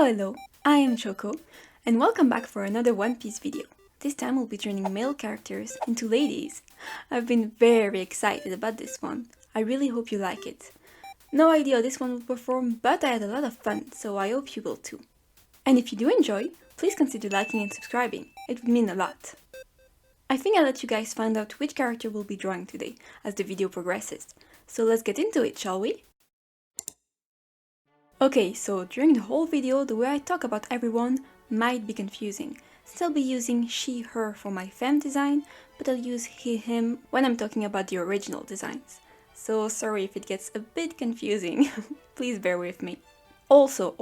Hello, I am Choco, and welcome back for another One Piece video. This time we'll be turning male characters into ladies. I've been very excited about this one. I really hope you like it. No idea how this one will perform, but I had a lot of fun, so I hope you will too. And if you do enjoy, please consider liking and subscribing. It would mean a lot. I think I'll let you guys find out which character we'll be drawing today as the video progresses. So let's get into it, shall we? Okay, so during the whole video, the way I talk about everyone might be confusing, since I'll be using she, her for my femme design, but I'll use he, him when I'm talking about the original designs. So sorry if it gets a bit confusing, please bear with me. Also,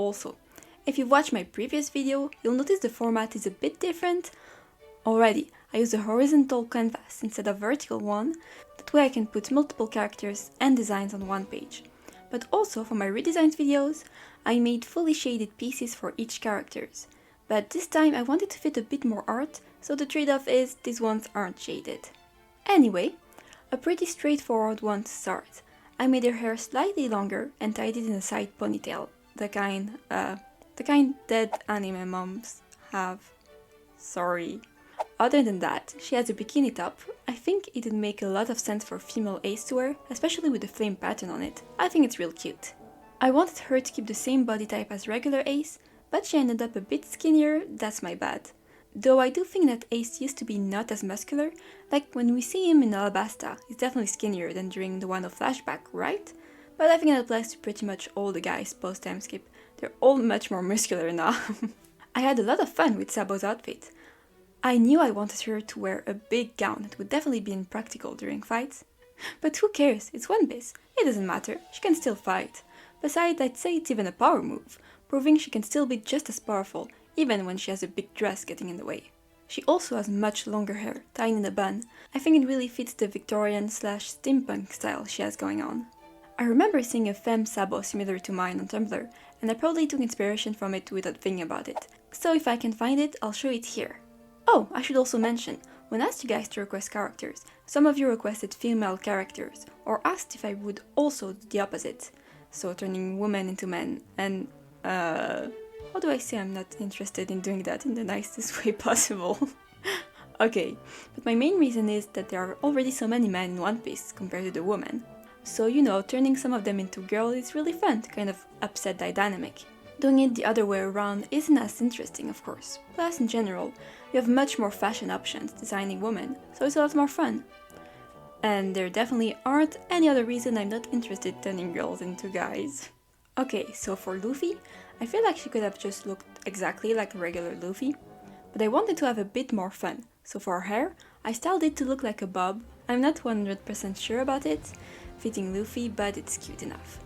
if you've watched my previous video, you'll notice the format is a bit different. Already, I use a horizontal canvas instead of vertical one, that way I can put multiple characters and designs on one page. But also for my redesigned videos, I made fully shaded pieces for each characters. But this time I wanted to fit a bit more art, so the trade-off is these ones aren't shaded. Anyway, a pretty straightforward one to start. I made her hair slightly longer and tied it in a side ponytail, the kind dead anime moms have. Sorry. Other than that, she has a bikini top. I think it would make a lot of sense for female Ace to wear, especially with the flame pattern on it. I think it's real cute. I wanted her to keep the same body type as regular Ace, but she ended up a bit skinnier, that's my bad. Though I do think that Ace used to be not as muscular, like when we see him in Alabasta, he's definitely skinnier than during the one of Flashback, right? But I think that applies to pretty much all the guys post-time skip. They're all much more muscular now. I had a lot of fun with Sabo's outfit. I knew I wanted her to wear a big gown that would definitely be impractical during fights. But who cares, it's One Piece, it doesn't matter, she can still fight. Besides, I'd say it's even a power move, proving she can still be just as powerful, even when she has a big dress getting in the way. She also has much longer hair, tied in a bun. I think it really fits the Victorian/steampunk style she has going on. I remember seeing a femme Sabo similar to mine on Tumblr, and I probably took inspiration from it without thinking about it. So if I can find it, I'll show it here. Oh, I should also mention, when I asked you guys to request characters, some of you requested female characters, or asked if I would also do the opposite, so turning women into men, and how do I say I'm not interested in doing that in the nicest way possible? Okay, but my main reason is that there are already so many men in One Piece compared to the women. So you know, turning some of them into girls is really fun to kind of upset the dynamic. Doing it the other way around isn't as interesting, of course. Plus, in general, you have much more fashion options designing women, so it's a lot more fun. And there definitely aren't any other reason I'm not interested in turning girls into guys. Okay, so for Luffy, I feel like she could have just looked exactly like a regular Luffy, but I wanted to have a bit more fun, so for her hair, I styled it to look like a bob. I'm not 100% sure about it, fitting Luffy, but it's cute enough.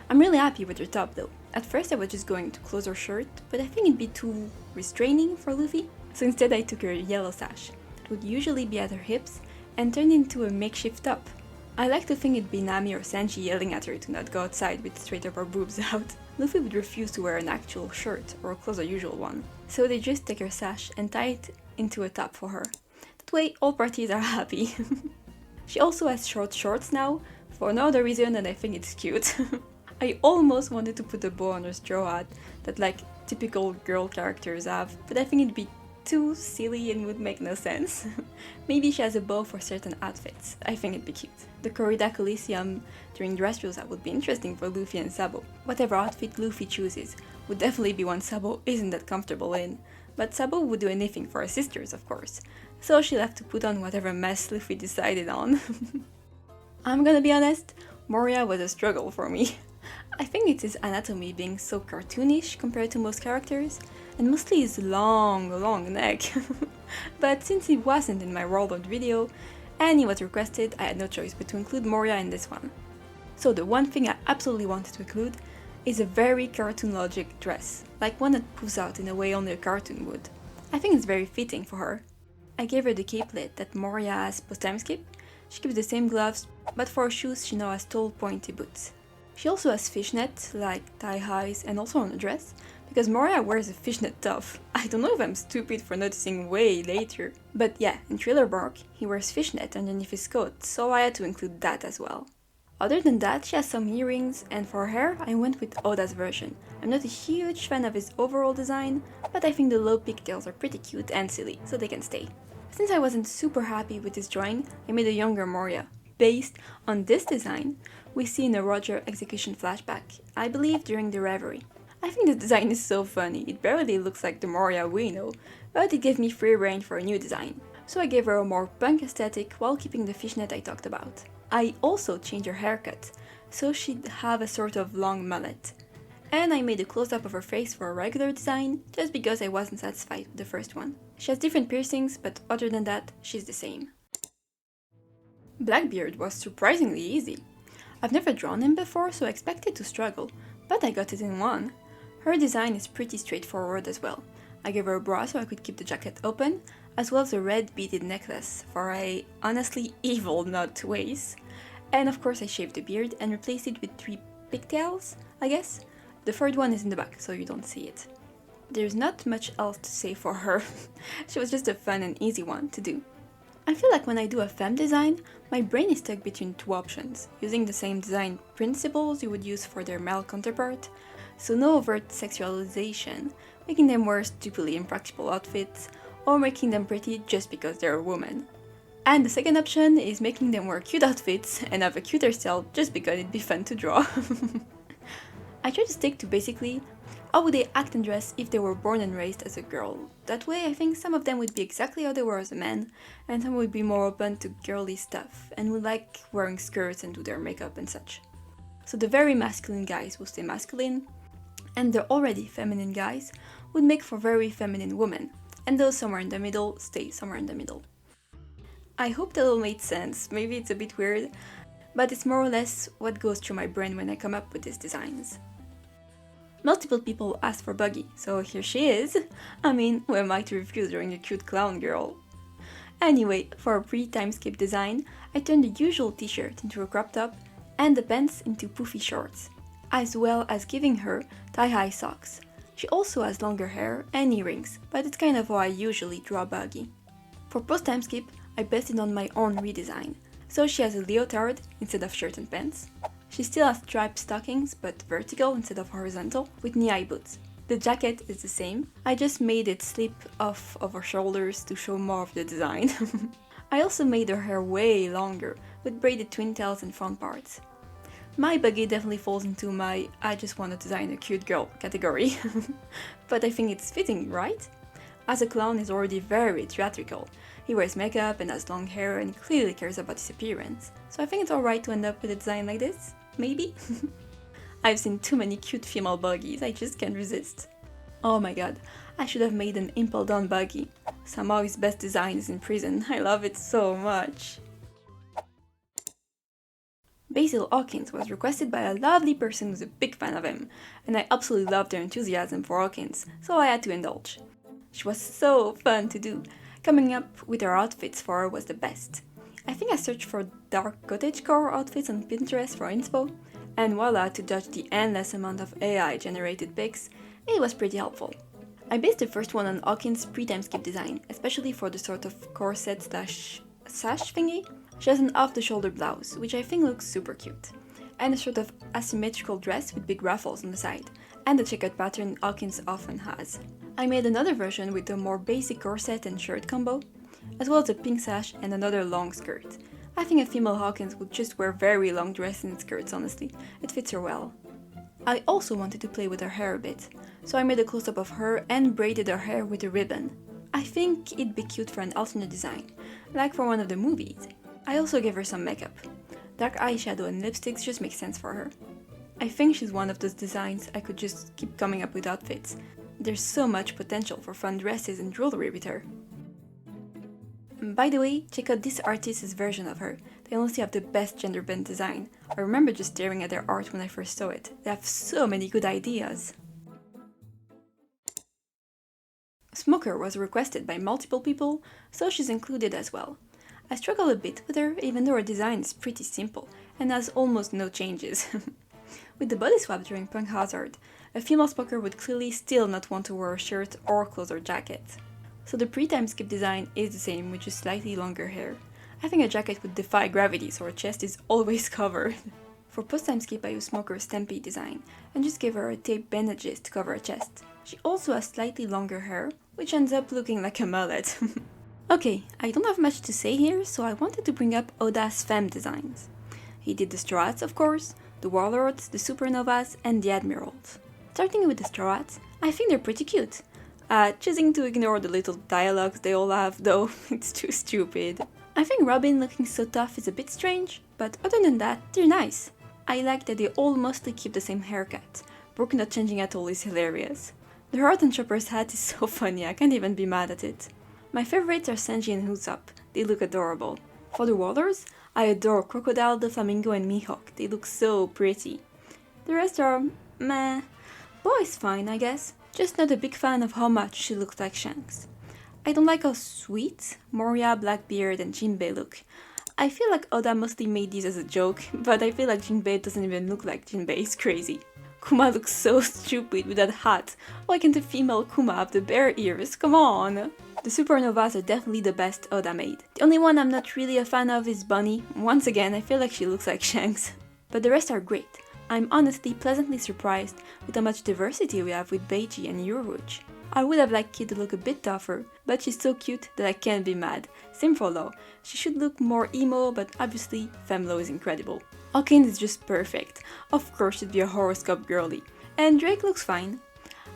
I'm really happy with her top though. At first I was just going to close her shirt, but I think it'd be too restraining for Luffy, so instead I took her yellow sash, that would usually be at her hips, and turned into a makeshift top. I like to think it'd be Nami or Sanji yelling at her to not go outside with straight up her boobs out. Luffy would refuse to wear an actual shirt or close a usual one, so they just take her sash and tie it into a top for her. That way all parties are happy. She also has short shorts now, for no other reason than I think it's cute. I almost wanted to put a bow on her straw hat that like typical girl characters have, but I think it'd be too silly and would make no sense. Maybe she has a bow for certain outfits, I think it'd be cute. The Corrida Coliseum during Dressrosa would be interesting for Luffy and Sabo. Whatever outfit Luffy chooses would definitely be one Sabo isn't that comfortable in, but Sabo would do anything for her sisters, of course, so she'll have to put on whatever mess Luffy decided on. I'm gonna be honest, Moria was a struggle for me. I think it's his anatomy being so cartoonish compared to most characters, and mostly his long neck. But since he wasn't in my rolled-out video, and he was requested, I had no choice but to include Moria in this one. So the one thing I absolutely wanted to include is a very cartoon-logic dress, like one that poofs out in a way only a cartoon would. I think it's very fitting for her. I gave her the capelet that Moria has post-time skip. She keeps the same gloves, but for her shoes she now has tall pointy boots. She also has fishnet, like thigh-highs, and also on a dress, because Moria wears a fishnet top. I don't know if I'm stupid for noticing way later. But yeah, in Thriller Bark, he wears fishnet underneath his coat, so I had to include that as well. Other than that, she has some earrings, and for hair, I went with Oda's version. I'm not a huge fan of his overall design, but I think the low pigtails are pretty cute and silly, so they can stay. Since I wasn't super happy with this drawing, I made a younger Moria. Based on this design, we see in a Roger execution flashback, I believe during the Reverie. I think the design is so funny, it barely looks like the Moria we know, but it gave me free rein for a new design. So I gave her a more punk aesthetic while keeping the fishnet I talked about. I also changed her haircut, so she'd have a sort of long mullet. And I made a close-up of her face for a regular design, just because I wasn't satisfied with the first one. She has different piercings, but other than that, she's the same. Blackbeard was surprisingly easy. I've never drawn him before, so I expected to struggle, but I got it in one. Her design is pretty straightforward as well. I gave her a bra so I could keep the jacket open, as well as a red beaded necklace for a honestly evil nut waist. And of course I shaved the beard and replaced it with 3 pigtails, I guess. The third one is in the back, so you don't see it. There's not much else to say for her. She was just a fun and easy one to do. I feel like when I do a femme design, my brain is stuck between 2 options, using the same design principles you would use for their male counterpart, so no overt sexualization, making them wear stupidly impractical outfits, or making them pretty just because they're a woman. And the second option is making them wear cute outfits and have a cuter style just because it'd be fun to draw. I try to stick to basically how would they act and dress if they were born and raised as a girl. That way I think some of them would be exactly how they were as a man, and some would be more open to girly stuff and would like wearing skirts and do their makeup and such. So the very masculine guys will stay masculine, and the already feminine guys would make for very feminine women, and those somewhere in the middle stay somewhere in the middle. I hope that all made sense, maybe it's a bit weird, but it's more or less what goes through my brain when I come up with these designs. Multiple people asked for Buggy, so here she is. I mean, who am I to refuse drawing a cute clown girl? Anyway, for a pre-time skip design, I turned the usual t-shirt into a crop top and the pants into poofy shorts, as well as giving her thigh-high socks. She also has longer hair and earrings, but it's kind of how I usually draw Buggy. For post-time skip, I based it on my own redesign, so she has a leotard instead of shirt and pants. She still has striped stockings, but vertical instead of horizontal, with knee-high boots. The jacket is the same, I just made it slip off of her shoulders to show more of the design. I also made her hair way longer, with braided twin tails and front parts. My Buggy definitely falls into my I just want to design a cute girl category, but I think it's fitting, right? As a clown, he's already very theatrical. He wears makeup and has long hair and clearly cares about his appearance, so I think it's alright to end up with a design like this, maybe? I've seen too many cute female Buggies, I just can't resist. Oh my god, I should have made an impel down Buggy. Somehow his best design is in prison, I love it so much. Basil Hawkins was requested by a lovely person who's a big fan of him, and I absolutely loved their enthusiasm for Hawkins, so I had to indulge. She was so fun to do. Coming up with her outfits for her was the best. I think I searched for dark cottagecore outfits on Pinterest for inspo, and voila, to judge the endless amount of AI-generated pics, it was pretty helpful. I based the first one on Hawkins' pre-time skip design, especially for the sort of corset slash sash thingy. She has an off-the-shoulder blouse, which I think looks super cute, and a sort of asymmetrical dress with big ruffles on the side, and the checkered pattern Hawkins often has. I made another version with a more basic corset and shirt combo, as well as a pink sash and another long skirt. I think a female Hawkins would just wear very long dresses and skirts, honestly, it fits her well. I also wanted to play with her hair a bit, so I made a close-up of her and braided her hair with a ribbon. I think it'd be cute for an alternate design, like for one of the movies. I also gave her some makeup. Dark eyeshadow and lipsticks just make sense for her. I think she's one of those designs I could just keep coming up with outfits. There's so much potential for fun dresses and jewelry with her. By the way, check out this artist's version of her. They honestly have the best genderbent design. I remember just staring at their art when I first saw it. They have so many good ideas. Smoker was requested by multiple people, so she's included as well. I struggle a bit with her, even though her design is pretty simple and has almost no changes. With the body swap during Punk Hazard, a female smoker would clearly still not want to wear a shirt or clothes or jacket. So the pre-time skip design is the same with just slightly longer hair. I think a jacket would defy gravity, so her chest is always covered. For post-time skip I used Smoker's Stampede design and just gave her a tape bandages to cover her chest. She also has slightly longer hair, which ends up looking like a mullet. Okay, I don't have much to say here, so I wanted to bring up Oda's femme designs. He did the Straw Hats, of course, the Warlords, the Supernovas, and the Admirals. Starting with the Straw Hats, I think they're pretty cute. Choosing to ignore the little dialogues they all have, though, it's too stupid. I think Robin looking so tough is a bit strange, but other than that, they're nice. I like that they all mostly keep the same haircut. Brooke not changing at all is hilarious. The Heart and Chopper's hat is so funny, I can't even be mad at it. My favorites are Sanji and Usopp, they look adorable. For the Warlords, I adore Crocodile, the Flamingo and Mihawk, they look so pretty. The rest are meh. Boy's fine, I guess, just not a big fan of how much she looks like Shanks. I don't like how sweet Moria, Blackbeard and Jinbei look. I feel like Oda mostly made these as a joke, but I feel like Jinbei doesn't even look like Jinbei, it's crazy. Kuma looks so stupid with that hat. Why can't the female Kuma have the bear ears? Come on! The Supernovas are definitely the best Oda made. The only one I'm not really a fan of is Bunny. Once again, I feel like she looks like Shanks. But the rest are great. I'm honestly pleasantly surprised with how much diversity we have with Beiji and Yoruichi. I would have liked Kid to look a bit tougher, but she's so cute that I can't be mad. Same for Law. She should look more emo, but obviously Femlo is incredible. Hawkins is just perfect. Of course she'd be a horoscope girly. And Drake looks fine.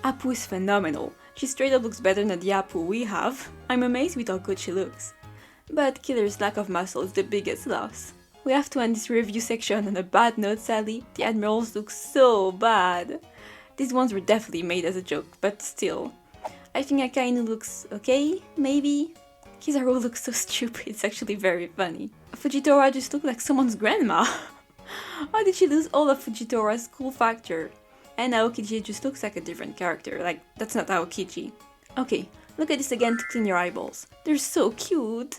Apu is phenomenal. She straight up looks better than the Apu we have. I'm amazed with how good she looks. But Killer's lack of muscle is the biggest loss. We have to end this review section on a bad note, sadly. The Admirals look so bad. These ones were definitely made as a joke, but still. I think Akainu looks okay, maybe? Kizaru looks so stupid, it's actually very funny. Fujitora just looked like someone's grandma. Why did she lose all of Fujitora's cool factor? And Aokiji just looks like a different character, like, that's not Aokiji. Okay, look at this again to clean your eyeballs. They're so cute!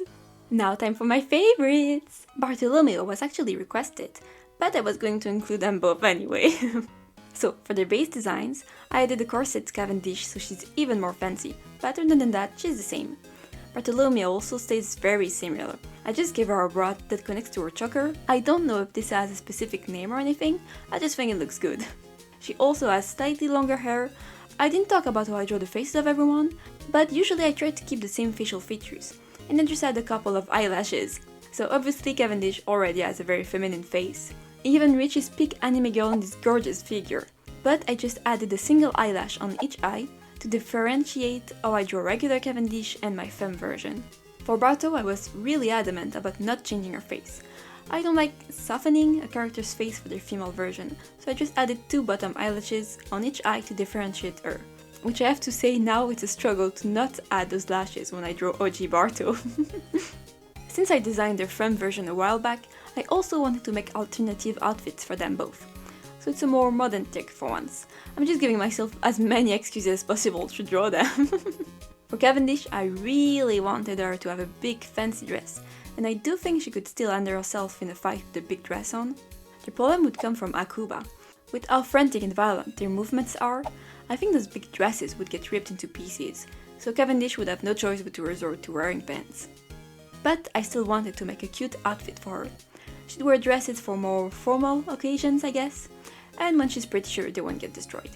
Now time for my favorites! Bartolomeo was actually requested, but I was going to include them both anyway. So, for their base designs, I added the corset Cavendish so she's even more fancy, but other than that, she's the same. Bartolomeo also stays very similar. I just gave her a bra that connects to her choker. I don't know if this has a specific name or anything, I just think it looks good. She also has slightly longer hair. I didn't talk about how I draw the faces of everyone, but usually I try to keep the same facial features, and then just add a couple of eyelashes. So obviously Cavendish already has a very feminine face. He even reaches peak anime girl in this gorgeous figure. But I just added a single eyelash on each eye to differentiate how I draw regular Cavendish and my femme version. For Barto, I was really adamant about not changing her face. I don't like softening a character's face for their female version, so I just added 2 bottom eyelashes on each eye to differentiate her. Which I have to say now it's a struggle to not add those lashes when I draw OG Barto. Since I designed their femme version a while back, I also wanted to make alternative outfits for them both. So it's a more modern take for once. I'm just giving myself as many excuses as possible to draw them. For Cavendish, I really wanted her to have a big fancy dress, and I do think she could still handle herself in a fight with a big dress on. The problem would come from Akuba. With how frantic and violent their movements are, I think those big dresses would get ripped into pieces, so Cavendish would have no choice but to resort to wearing pants. But I still wanted to make a cute outfit for her. She'd wear dresses for more formal occasions, I guess, and when she's pretty sure they won't get destroyed.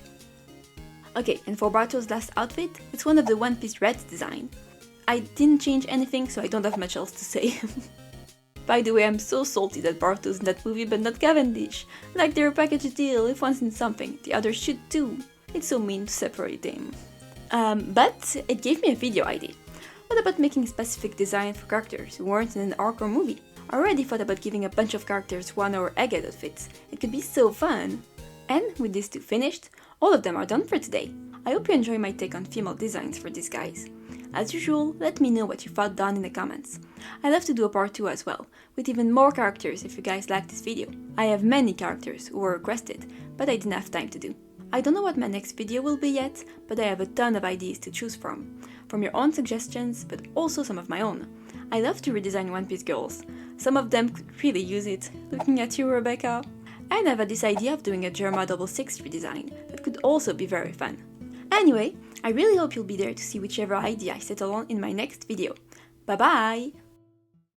Okay, and for Barto's last outfit, it's one of the One Piece Red's design. I didn't change anything, so I don't have much else to say. By the way, I'm so salty that Barto's in that movie but not Cavendish. Like they're a package deal, if one's in something, the other should too. It's so mean to separate them. But it gave me a video idea. What about making specific design for characters who weren't in an arc or movie? I already thought about giving a bunch of characters 1 hour Egghead outfits. It could be so fun! And with these 2 finished, all of them are done for today. I hope you enjoy my take on female designs for these guys. As usual, let me know what you thought down in the comments. I'd love to do a part 2 as well, with even more characters if you guys like this video. I have many characters who were requested, but I didn't have time to do. I don't know what my next video will be yet, but I have a ton of ideas to choose from your own suggestions, but also some of my own. I love to redesign One Piece girls. Some of them could really use it. Looking at you, Rebecca. And I've had this idea of doing a Germa 66 redesign that could also be very fun. Anyway, I really hope you'll be there to see whichever idea I settle on in my next video. Bye bye!